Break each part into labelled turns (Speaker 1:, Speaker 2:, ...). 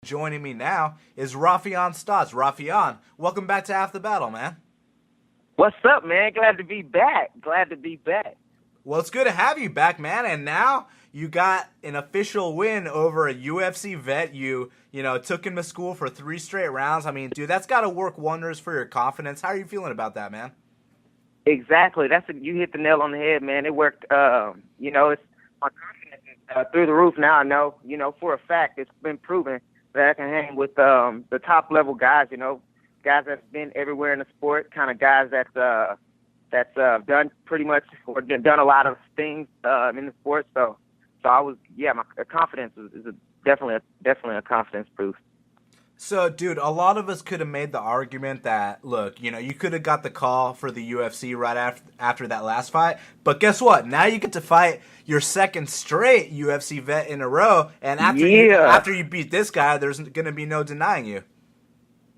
Speaker 1: Joining me now is Raufeon Stots. Raufeon, welcome back to Half the Battle, man.
Speaker 2: What's up, man? Glad to be back.
Speaker 1: Well, it's good to have you back, man. And now you got an official win over a UFC vet. You took him to school for 3 straight rounds. I mean, dude, that's got to work wonders for your confidence. How are you feeling about that, man?
Speaker 2: Exactly. You hit the nail on the head, man. It worked. It's my confidence is through the roof now. I know, for a fact, it's been proven that I can hang with the top level guys. Guys that's been everywhere in the sport, kind of guys that's done pretty much or done a lot of things in the sport. So my confidence is definitely a confidence boost.
Speaker 1: So, dude, a lot of us could have made the argument that, look, you could have got the call for the UFC right after that last fight. But guess what? Now you get to fight your second straight UFC vet in a row. And after you beat this guy, there's going to be no denying you.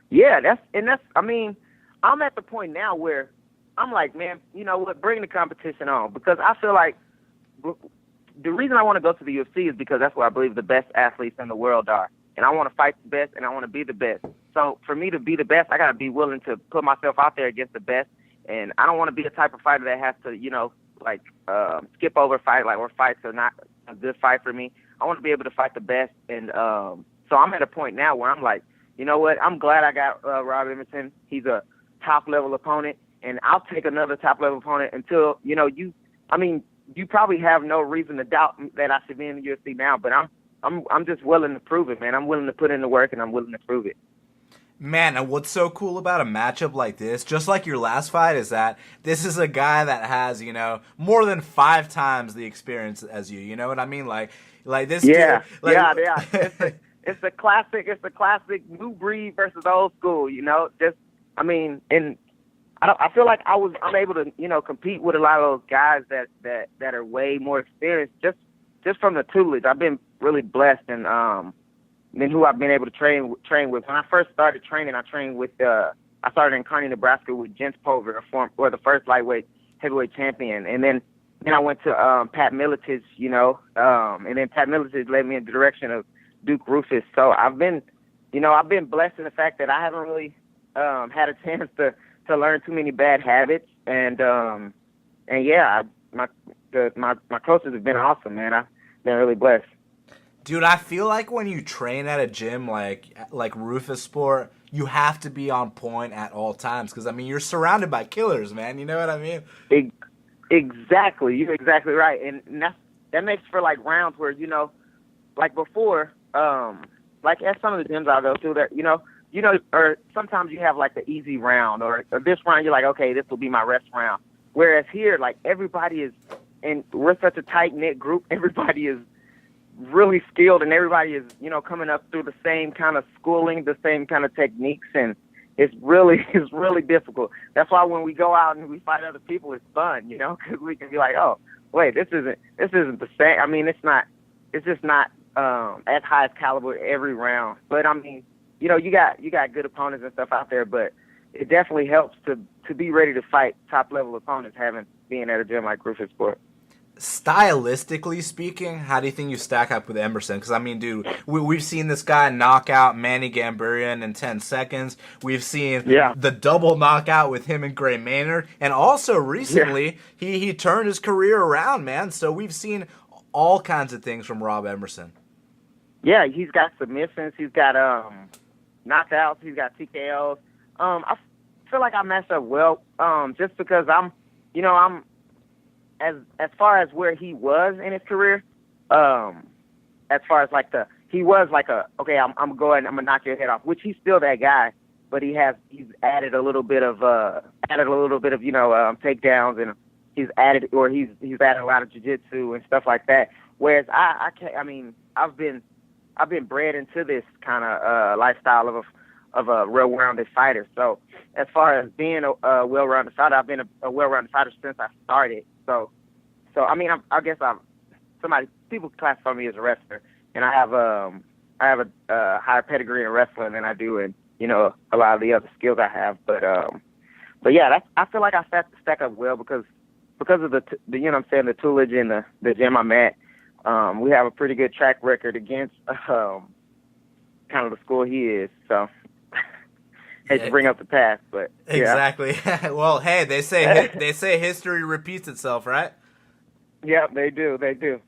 Speaker 2: Yeah, I'm at the point now where I'm like, man, you know what? Bring the competition on, because I feel like the reason I want to go to the UFC is because that's where I believe the best athletes in the world are. And I want to fight the best, and I want to be the best. So for me to be the best, I got to be willing to put myself out there against the best. And I don't want to be the type of fighter that has to, skip over a fight, or fights are not a good fight for me. I want to be able to fight the best. And so I'm at a point now where I'm like, you know what? I'm glad I got Rob Emerson. He's a top-level opponent, and I'll take another top-level opponent until, you probably have no reason to doubt that I should be in the UFC now, but I'm just willing to prove it, man. I'm willing to put in the work, and I'm willing to prove it.
Speaker 1: Man, and what's so cool about a matchup like this, just like your last fight, is that this is a guy that has, more than 5 times the experience as you. You know what I mean? Like this.
Speaker 2: Yeah,
Speaker 1: dude,
Speaker 2: yeah. It's a classic new breed versus old school. And I feel like I'm able to, compete with a lot of those guys that are way more experienced just from the tutelage. I've been really blessed, and then who I've been able to train with. When I first started training, I trained with I started in Kearney, Nebraska with Jens Pover, the first lightweight heavyweight champion, and then I went to Pat Miletich, and then Pat Miletich led me in the direction of Duke Rufus. So I've been blessed in the fact that I haven't really had a chance to learn too many bad habits, and my coaches have been awesome, man. I've been really blessed.
Speaker 1: Dude, I feel like when you train at a gym like Rufus Sport, you have to be on point at all times, because you're surrounded by killers, man. You know what I mean?
Speaker 2: Exactly. You're exactly right, and that makes for rounds where like before, like at some of the gyms I go to, that or sometimes you have the easy round, or this round you're like, okay, this will be my rest round. Whereas here, everybody is, and we're such a tight knit group, everybody is really skilled, and everybody is, coming up through the same kind of schooling, the same kind of techniques, and it's really difficult. That's why when we go out and we fight other people, it's fun, because we can be like, oh, wait, this isn't the same. It's just not as high as caliber every round. But you got good opponents and stuff out there, but it definitely helps to be ready to fight top level opponents, being at a gym like Rufus Sport.
Speaker 1: Stylistically speaking, how do you think you stack up with Emerson? Because, dude, we've seen this guy knock out Manny Gambarian in 10 seconds. We've seen the double knockout with him and Gray Maynard. And also recently, he turned his career around, man. So we've seen all kinds of things from Rob Emerson.
Speaker 2: Yeah, he's got submissions. He's got knockouts. He's got TKOs. I feel like I matched up well just because I'm as far as where he was in his career, as far as he was I'm gonna knock your head off, which he's still that guy, but he's added a little bit of takedowns, and he's added a lot of jiu-jitsu and stuff like that. Whereas I've been bred into this kind of lifestyle of a well-rounded fighter. So as far as being a well-rounded fighter, I've been a well-rounded fighter since I started. So I guess people classify me as a wrestler, and I have a higher pedigree in wrestling than I do in a lot of the other skills I have. But yeah, I feel like I stack up well because of the the tutelage in the gym I'm at. We have a pretty good track record against kind of the school he is. So hate to bring up the past, but
Speaker 1: exactly. Well, hey, they say history repeats itself, right?
Speaker 2: Yeah, they do. They do.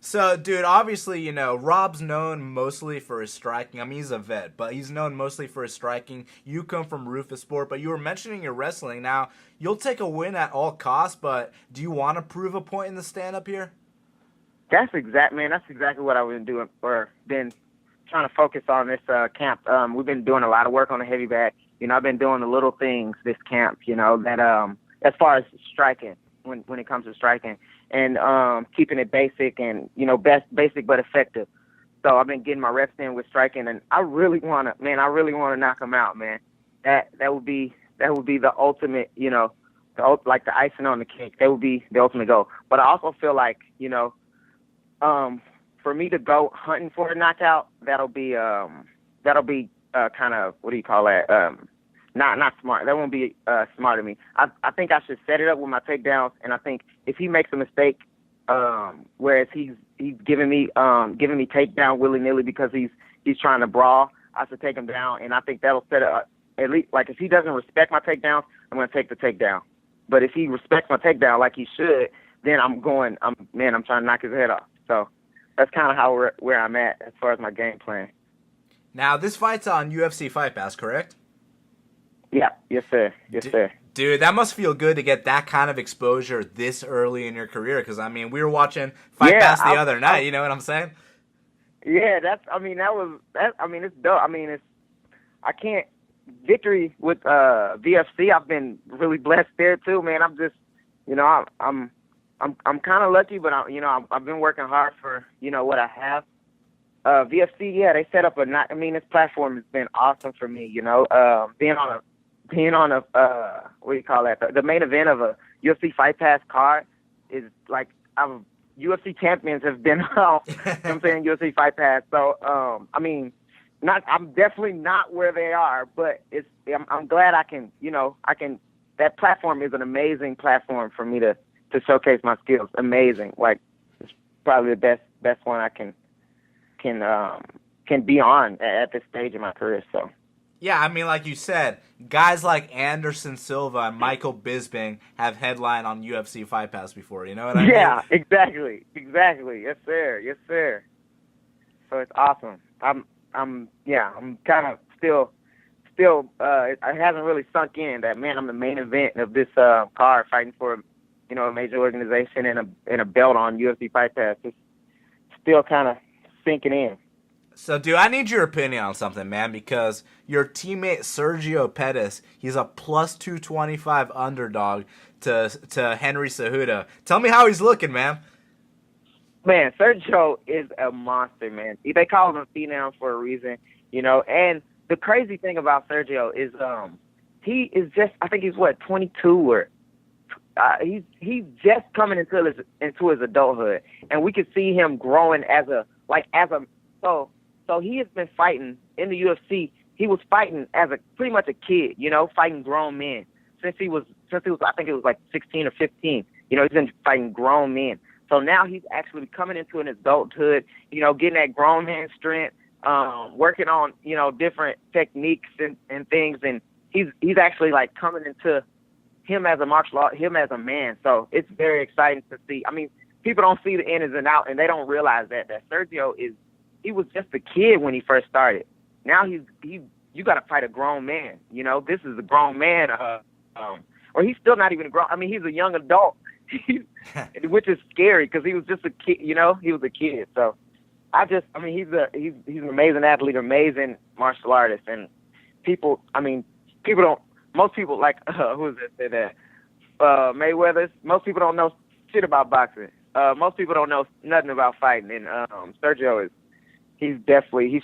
Speaker 1: So, dude, obviously, you know, Rob's known mostly for his striking. I mean, he's a vet, but he's known mostly for his striking. You come from Rufus-Sport, but you were mentioning your wrestling. Now, you'll take a win at all costs, but do you want to prove a point in the stand-up here?
Speaker 2: That's exactly what I've been doing, or been trying to focus on this camp. We've been doing a lot of work on the heavy bag. You know, I've been doing the little things this camp, you know, that as far as striking, when it comes to striking, and keeping it basic and, you know, basic but effective. So I've been getting my reps in with striking, and I really want to knock him out, man. That would be the ultimate, you know, like the icing on the cake. That would be the ultimate goal. But I also feel like, you know, for me to go hunting for a knockout, that'll be kind of, what do you call that? Not smart. That won't be smart of me. I think I should set it up with my takedowns, and I think if he makes a mistake, whereas he's giving me takedown willy nilly because he's trying to brawl, I should take him down, and I think that'll set it up. At least, like, if he doesn't respect my takedowns, I'm going to take the takedown. But if he respects my takedown like he should, then I'm trying to knock his head off. So that's kind of how where I'm at as far as my game plan.
Speaker 1: Now, this fight's on UFC Fight Pass, correct?
Speaker 2: Yeah, yes, sir. Yes, sir.
Speaker 1: Dude, that must feel good to get that kind of exposure this early in your career. Because, I mean, we were watching Fight Pass the other night. You know what I'm saying?
Speaker 2: Yeah, it's dope. I mean, victory with VFC. I've been really blessed there too, man. I'm just, you know, I'm kind of lucky, but I've been working hard for, you know, what I have. VFC, yeah, they set up this platform has been awesome for me. You know, being on a what do you call that? The main event of a UFC Fight Pass card is like UFC champions have been on. You know what I'm saying, UFC Fight Pass. So I'm definitely not where they are, but I'm glad I can. That platform is an amazing platform for me to showcase my skills. Amazing, like it's probably the best one I can be on at this stage in my career. So.
Speaker 1: Yeah, I mean, like you said, guys like Anderson Silva and Michael Bisping have headlined on UFC Fight Pass before. You know what I mean?
Speaker 2: Yeah, exactly. Yes, sir. So it's awesome. I'm kind of still. It hasn't really sunk in that, man, I'm the main event of this card, fighting for, you know, a major organization and a belt on UFC Fight Pass. It's still kind of sinking in.
Speaker 1: So, dude, I need your opinion on something, man, because your teammate Sergio Pettis, he's a plus 225 underdog to Henry Cejudo. Tell me how he's looking, man.
Speaker 2: Man, Sergio is a monster, man. They call him a phenom for a reason, you know. And the crazy thing about Sergio is he is just, I think he's 22 or he's just coming into his adulthood, and we can see him growing so he has been fighting in the UFC. He was fighting as pretty much a kid, you know, fighting grown men since he was I think it was like 16 or 15. You know, he's been fighting grown men. So now he's actually coming into an adulthood, you know, getting that grown man strength, working on, you know, different techniques and things, and he's actually like coming into him as a martial art, him as a man. So it's very exciting to see. I mean, people don't see the ins and out, and they don't realize that Sergio he was just a kid when he first started. Now you got to fight a grown man. You know, this is a grown man, or he's still not even a grown. I mean, he's a young adult, which is scary because he was just a kid. You know, he was a kid. So he's an amazing athlete, amazing martial artist, and most people like who is it said that Mayweather's. Most people don't know shit about boxing. Most people don't know nothing about fighting, and Sergio is. He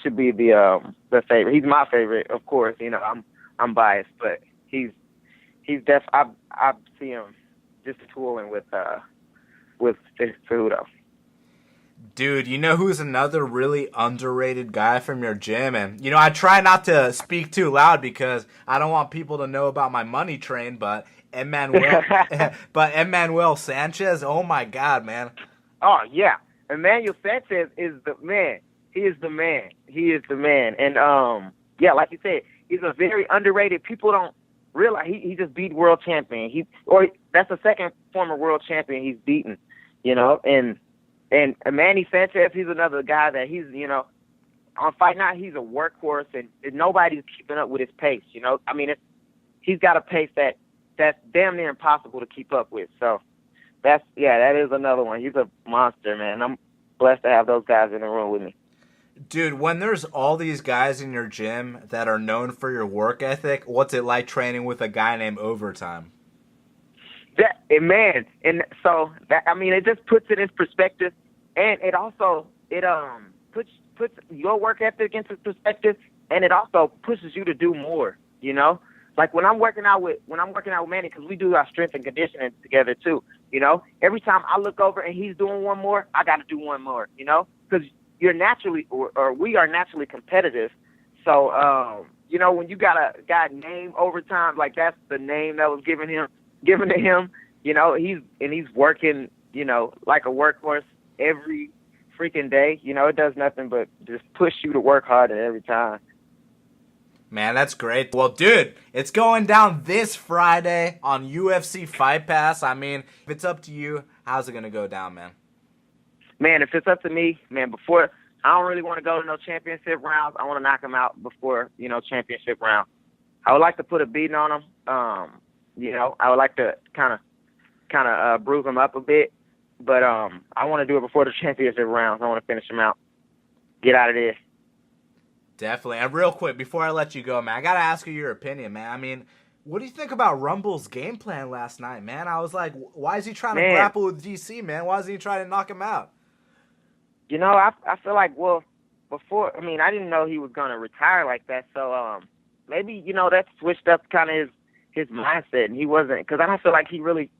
Speaker 2: should be the favorite. He's my favorite, of course. You know, I'm biased, but he's I see him just tooling with Cejudo.
Speaker 1: Dude, you know who's another really underrated guy from your gym? And, you know, I try not to speak too loud because I don't want people to know about my money train, but Manuel Sanchez, oh my God, man.
Speaker 2: Oh, yeah. Manuel Sanchez is the man. He is the man. He is the man. And yeah, like you said, he's a very underrated. People don't realize he just beat world champion. That's the second former world champion he's beaten. You know, and Manny Sanchez, he's another guy that he's, you know, on Fight Night, he's a workhorse, and nobody's keeping up with his pace. You know, I mean, he's got a pace that's damn near impossible to keep up with. So that is another one. He's a monster, man. I'm blessed to have those guys in the room with me.
Speaker 1: Dude, when there's all these guys in your gym that are known for your work ethic, what's it like training with a guy named Overtime?
Speaker 2: Man, and so that, I mean, it just puts it in perspective, and it also puts your work ethic into perspective, and it also pushes you to do more. You know, like when I'm working out with Manny, because we do our strength and conditioning together too. You know, every time I look over and he's doing one more, I got to do one more. You know, because you're naturally, or we are naturally competitive. So, you know, when you got a guy named Overtime, like that's the name that was given to him, you know, he's working, you know, like a workhorse every freaking day. You know, it does nothing but just push you to work harder every time.
Speaker 1: Man, that's great. Well, dude, it's going down this Friday on UFC Fight Pass. I mean, if it's up to you, how's it going to go down, man?
Speaker 2: Man, if it's up to me, man, I don't really want to go to no championship rounds. I want to knock him out before, you know, championship round. I would like to put a beating on him. You know, I would like to kind of bruise him up a bit, but I want to do it before the championship rounds. I want to finish him out, get out of there.
Speaker 1: Definitely. And real quick, before I let you go, man, I got to ask you your opinion, man. I mean, what do you think about Rumble's game plan last night, man? I was like, why is he trying to grapple with DC, man? Why isn't he trying to knock him out?
Speaker 2: You know, I feel like, well, before, I mean, I didn't know he was going to retire like that, so maybe, you know, that switched up kind of his mindset, and he wasn't, because I don't feel like he really,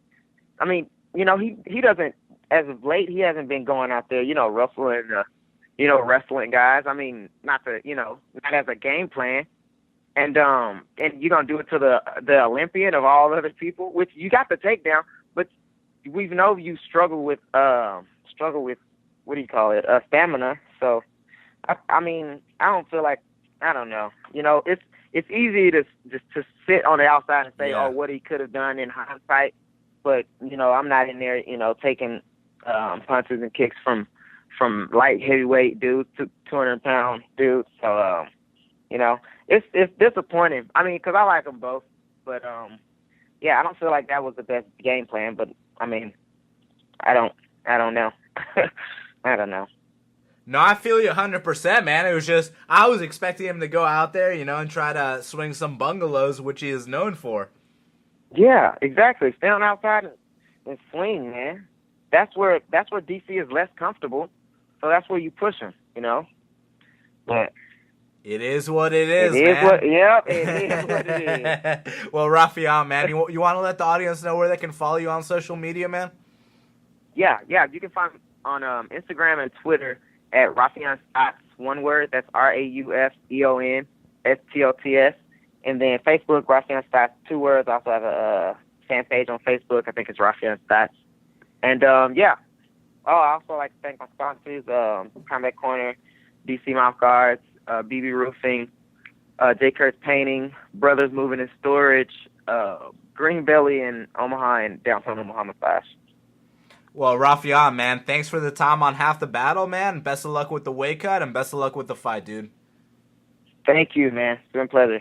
Speaker 2: I mean, you know, he doesn't, as of late, he hasn't been going out there, you know, wrestling guys. I mean, not as a game plan. And you're going to do it to the Olympian of all other people, which you got the takedown, but we know you struggle with, what do you call it, stamina. So, I mean, I don't feel like, I don't know. You know, it's easy to just to sit on the outside and say, oh, what he could have done in hindsight. But, you know, I'm not in there, you know, taking punches and kicks from light heavyweight dudes to 200-pound dudes. So, you know, it's disappointing. I mean, because I like them both. But, yeah, I don't feel like that was the best game plan. But, I mean, I don't know. I don't know.
Speaker 1: No, I feel you 100%, man. It was just, I was expecting him to go out there, you know, and try to swing some bungalows, which he is known for.
Speaker 2: Yeah, exactly. Stay on outside and swing, man. That's where DC is less comfortable. So that's where you push him, you know. But
Speaker 1: it is what it is, man.
Speaker 2: It is what it is.
Speaker 1: Well, Raufeon, man, you want to let the audience know where they can follow you on social media, man?
Speaker 2: Yeah. You can find me on Instagram and Twitter at Raufeon Stots, one word. That's RAUFEON STOTS. And then Facebook, Raufeon Stots, two words. I also have a fan page on Facebook. I think it's Raufeon Stots. And, yeah. Oh, I also like to thank my sponsors, Combat Corner, DC Mouth Guards, BB Roofing, J. Kurtz Painting, Brothers Moving and Storage, Green Belly in Omaha, and downtown Omaha Massage.
Speaker 1: Well, Raufeon, man, thanks for the time on Half the Battle, man. Best of luck with the weight cut, and best of luck with the fight, dude.
Speaker 2: Thank you, man. It's been a pleasure.